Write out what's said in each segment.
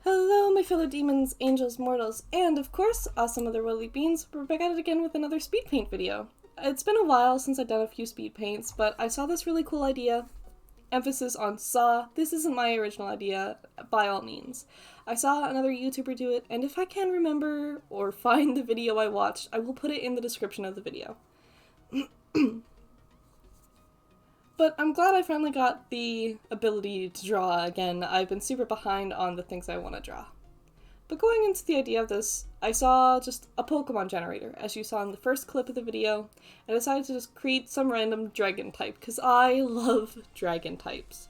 Hello, my fellow demons, angels, mortals, and of course, awesome other woolly beans. We're back at it again with another speed paint video. It's been a while since I've done a few speed paints, but I saw this really cool idea. Emphasis on saw. This isn't my original idea, by all means. I saw another YouTuber do it, and if I can remember or find the video I watched, I will put it in the description of the video. But I'm glad I finally got the ability to draw again. I've been super behind on the things I want to draw. But going into the idea of this, I saw just a Pokemon generator, as you saw in the first clip of the video, and decided to just create some random dragon type, because I love dragon types.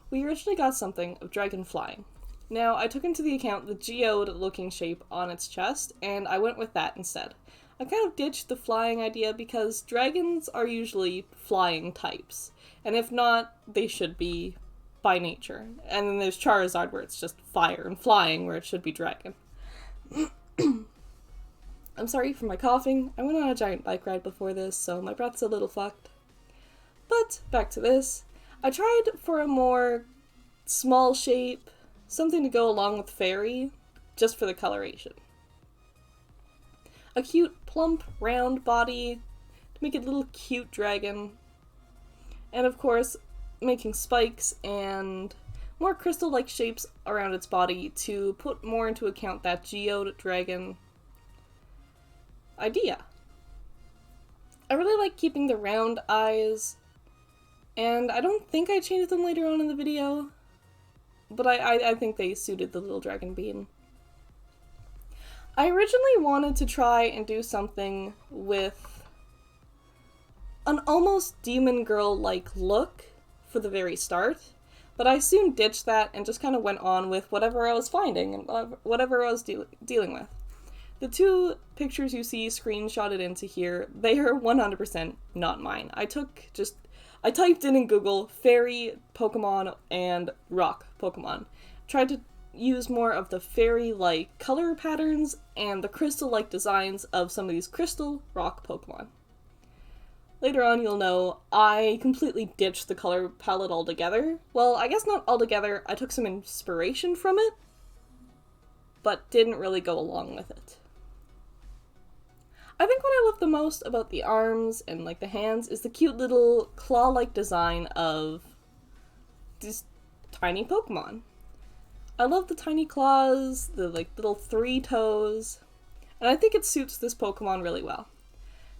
We originally got something of dragon flying. Now, I took into the account the geode looking shape on its chest, and I went with that instead. I kind of ditched the flying idea because dragons are usually flying types, and if not, they should be by nature. And then there's Charizard where it's just fire and flying where it should be dragon. I'm sorry for my coughing. I went on a giant bike ride before this, so my breath's a little fucked. But back to this. I tried for a more small shape, something to go along with fairy, just for the coloration. A cute, plump, round body to make it a little cute dragon. And of course, making spikes and more crystal-like shapes around its body to put more into account that geode dragon idea. I really like keeping the round eyes, and I don't think I changed them later on in the video, but I think they suited the little dragon bean. I originally wanted to try and do something with an almost demon girl-like look for the very start, but I soon ditched that and just kind of went on with whatever I was finding and whatever I was dealing with. The two pictures you see screenshotted into here, they are 100% not mine. I typed in Google fairy Pokemon and rock Pokemon. Tried to use more of the fairy-like color patterns and the crystal-like designs of some of these crystal rock Pokemon. Later on you'll know I completely ditched the color palette altogether. Well, I guess not altogether, I took some inspiration from it, but didn't really go along with it. I think what I love the most about the arms and like the hands is the cute little claw-like design of these tiny Pokemon. I love the tiny claws, the like little 3 toes, and I think it suits this Pokemon really well.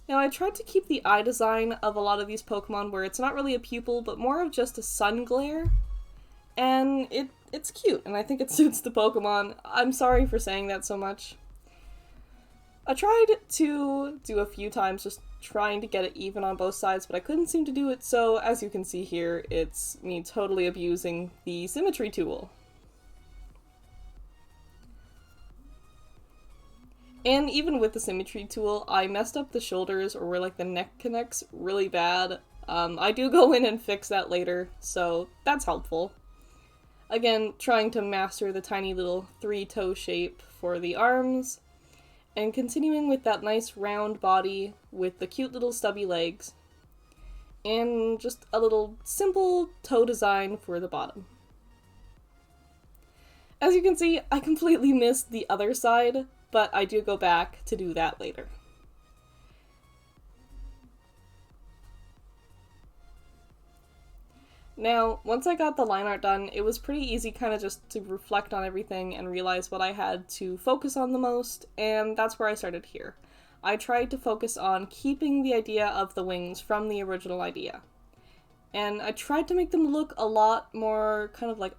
Now, I tried to keep the eye design of a lot of these Pokemon where it's not really a pupil, but more of just a sun glare, and it's cute, and I think it suits the Pokemon. I'm sorry for saying that so much. I tried to do a few times just trying to get it even on both sides, but I couldn't seem to do it, so as you can see here, it's me totally abusing the symmetry tool. And even with the symmetry tool, I messed up the shoulders or where like the neck connects really bad. I do go in and fix that later, so that's helpful. Again, trying to master the tiny little 3-toe shape for the arms, and continuing with that nice round body with the cute little stubby legs, and just a little simple toe design for the bottom. As you can see, I completely missed the other side, but I do go back to do that later. Now, once I got the line art done, it was pretty easy kind of just to reflect on everything and realize what I had to focus on the most, and that's where I started here. I tried to focus on keeping the idea of the wings from the original idea. And I tried to make them look a lot more kind of like,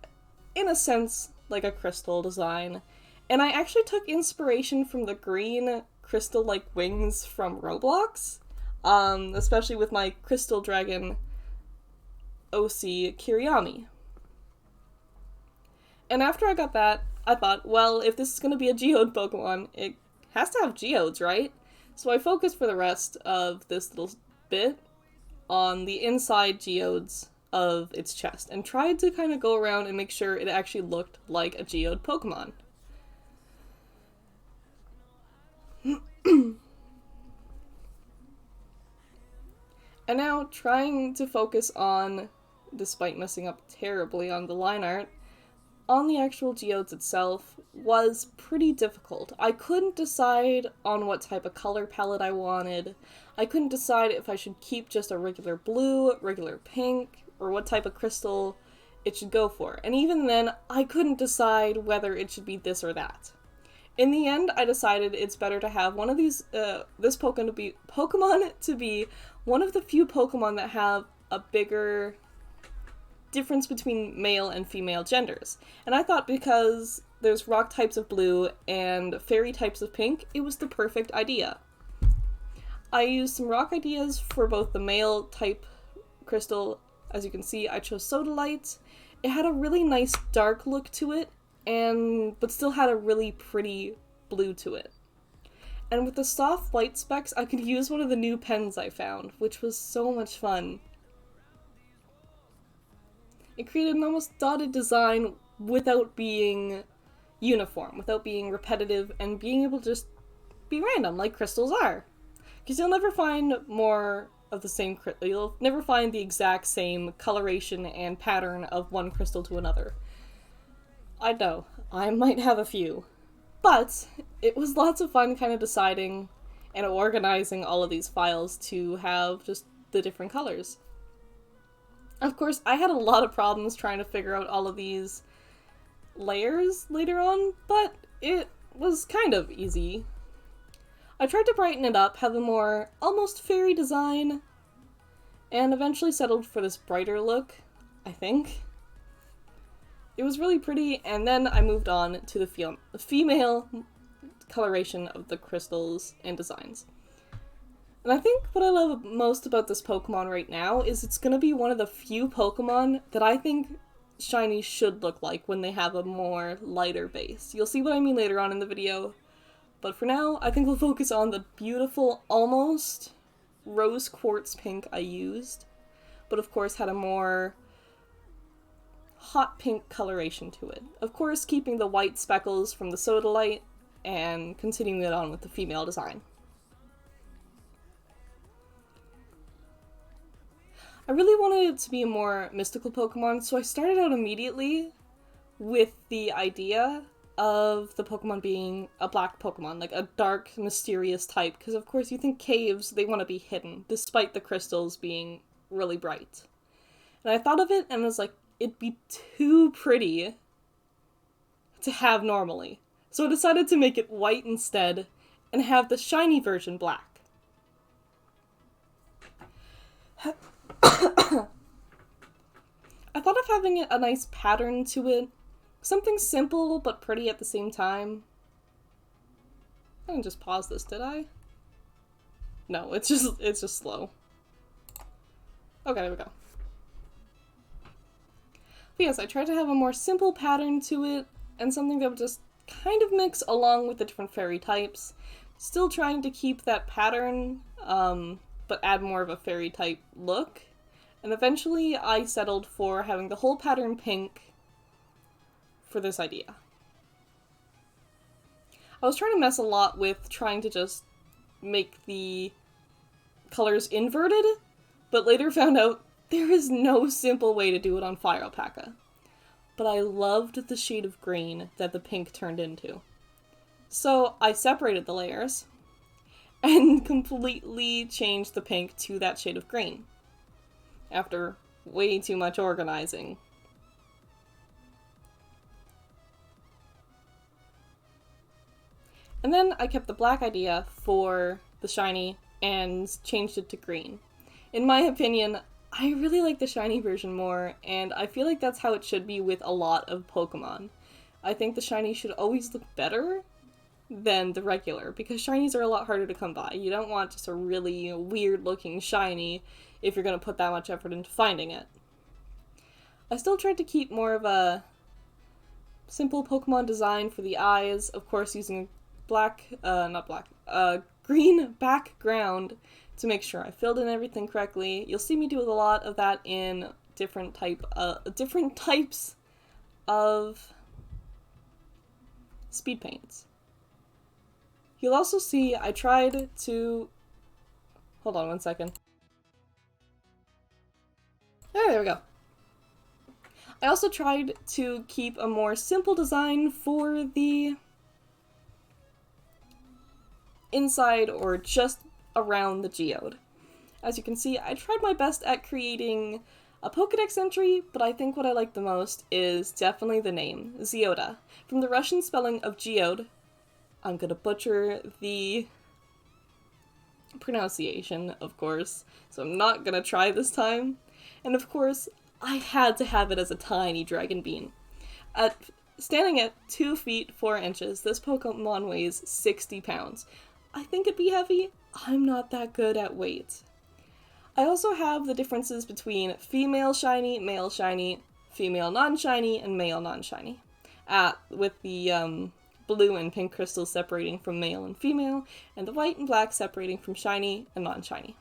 in a sense, like a crystal design. And I actually took inspiration from the green crystal-like wings from Roblox, especially with my Crystal Dragon OC Kiriyami. And after I got that, I thought, well, if this is going to be a geode Pokemon, it has to have geodes, right? So I focused for the rest of this little bit on the inside geodes of its chest, and tried to kind of go around and make sure it actually looked like a geode Pokemon. And now, trying to focus on, despite messing up terribly on the line art, on the actual geodes itself was pretty difficult. I couldn't decide on what type of color palette I wanted. I couldn't decide if I should keep just a regular blue, regular pink, or what type of crystal it should go for. And even then, I couldn't decide whether it should be this or that. In the end, I decided it's better to have one of these, this Pokemon to be one of the few Pokemon that have a bigger difference between male and female genders. And I thought because there's rock types of blue and fairy types of pink, it was the perfect idea. I used some rock ideas for both the male type crystal. As you can see, I chose Sodalite. It had a really nice dark look to it, but still had a really pretty blue to it. And with the soft white specks, I could use one of the new pens I found, which was so much fun. It created an almost dotted design without being uniform, without being repetitive, and being able to just be random, like crystals are. Because you'll never find more of the same crystal. You'll never find the exact same coloration and pattern of one crystal to another. I know, I might have a few. But it was lots of fun kind of deciding and organizing all of these files to have just the different colors. Of course, I had a lot of problems trying to figure out all of these layers later on, but it was kind of easy. I tried to brighten it up, have a more almost fairy design, and eventually settled for this brighter look, I think. It was really pretty, and then I moved on to the female coloration of the crystals and designs. And I think what I love most about this Pokemon right now is it's going to be one of the few Pokemon that I think shinies should look like when they have a more lighter base. You'll see what I mean later on in the video, but for now, I think we'll focus on the beautiful, almost rose quartz pink I used, but of course had a more hot pink coloration to it. Of course, keeping the white speckles from the Sodalite and continuing it on with the female design. I really wanted it to be a more mystical Pokemon, so I started out immediately with the idea of the Pokemon being a black Pokemon, like a dark, mysterious type, because of course you think caves, they want to be hidden, despite the crystals being really bright. And I thought of it and was like, it'd be too pretty to have normally. So I decided to make it white instead, and have the shiny version black. I thought of having a nice pattern to it. Something simple but pretty at the same time. I didn't just pause this, did I? No, it's just slow. Okay, there we go. But yes, I tried to have a more simple pattern to it, and something that would just kind of mix along with the different fairy types. Still trying to keep that pattern, but add more of a fairy type look. And eventually I settled for having the whole pattern pink for this idea. I was trying to mess a lot with trying to just make the colors inverted, but later found out there is no simple way to do it on Fire Alpaca. But I loved the shade of green that the pink turned into. So I separated the layers and completely changed the pink to that shade of green after way too much organizing. And then I kept the black idea for the shiny and changed it to green. In my opinion, I really like the shiny version more, and I feel like that's how it should be with a lot of Pokemon. I think the shiny should always look better than the regular, because shinies are a lot harder to come by. You don't want just a really weird looking shiny if you're going to put that much effort into finding it. I still tried to keep more of a simple Pokemon design for the eyes, of course using green background to make sure I filled in everything correctly. You'll see me do a lot of that in different types of speed paints. You'll also see I tried to... Hold on one second. There we go. I also tried to keep a more simple design for the inside or just around the geode. As you can see, I tried my best at creating a Pokedex entry, but I think what I like the most is definitely the name, Zheoda. From the Russian spelling of geode, I'm gonna butcher the pronunciation, of course, so I'm not gonna try this time. And of course, I had to have it as a tiny dragon bean. Standing at 2 feet 4 inches, this Pokemon weighs 60 pounds. I think it'd be heavy. I'm not that good at weight. I also have the differences between female shiny, male shiny, female non-shiny, and male non-shiny. With the blue and pink crystals separating from male and female, and the white and black separating from shiny and non-shiny.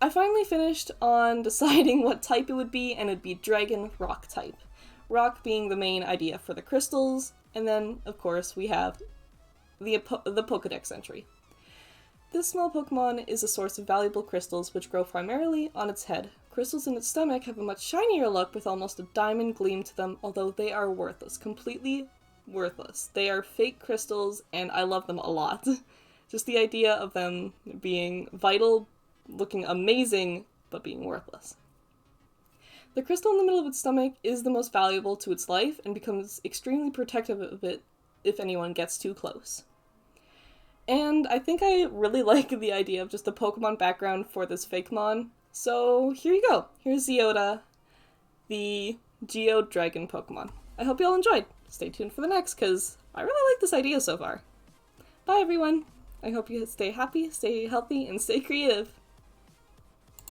I finally finished on deciding what type it would be, and it'd be Dragon Rock type. Rock being the main idea for the crystals, and then, of course, we have the Pokedex entry. This small Pokemon is a source of valuable crystals which grow primarily on its head. Crystals in its stomach have a much shinier look with almost a diamond gleam to them, although they are worthless. Completely worthless. They are fake crystals, and I love them a lot. Just the idea of them being vital, looking amazing, but being worthless. The crystal in the middle of its stomach is the most valuable to its life and becomes extremely protective of it if anyone gets too close. And I think I really like the idea of just a Pokemon background for this Fakemon, so here you go. Here's Zheoda, the Geode Dragon Pokemon. I hope you all enjoyed. Stay tuned for the next, because I really like this idea so far. Bye everyone! I hope you stay happy, stay healthy, and stay creative.